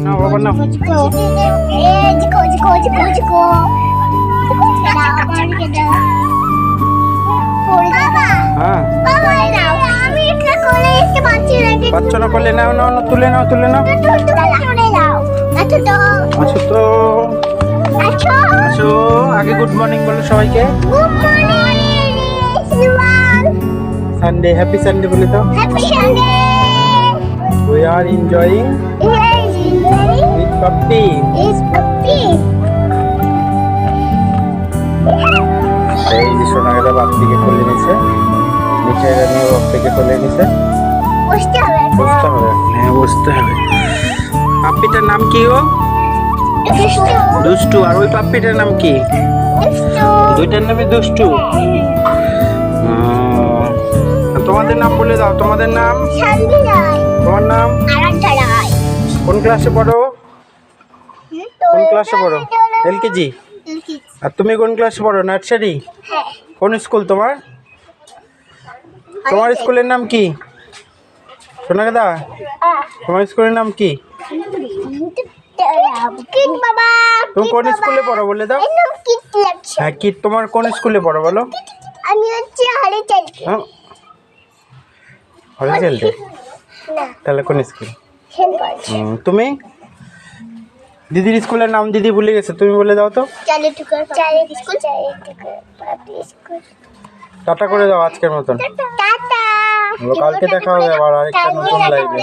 না বাবা না হ্যাঁ বাচ্চা না করলে নাও নাও তুলে নাও আচ্ছা তো আসো আগে গুড মর্নিং বলো সবাইকে সানডে হ্যাপি সানডে বলে দাও we are enjoying with puppy এই যে সোনাগাদা বাপ থেকে খুলে নিছে মিঠাই রানী বাপ থেকে খুলে নিছে বসতে হবে হ্যাঁ বসতে হবে পাপ্পিটার নাম কি ও দুষ্টু আর ওই পাপ্পিটার নাম কি দুইটার নামে দুষ্টু তোমাদের নাম বলে দাও তোমাদের নাম তোমার নাম কোন ক্লাসে পড়ো এলকেজি আর তুমি কোন ক্লাসে পড়ো নার্সারি কোন স্কুল তোমার স্কুলের নাম কি সোনাগাদা তোমার স্কুলের নাম কি তুমি কোন স্কুলে পড়ো বলে দাও হ্যাঁ কি তোমার কোন স্কুলে পড়ো বলো আমি হচ্ছে হরিচেলতে তাহলে কোন স্কুল তুমি দিদির স্কুলের নাম দিদি ভুলে গেছে তুমি বলে দাও তো টাটা করে দাও আজকের মতন কালকে দেখা হবে আবার আরেকটা নতুন লাইভে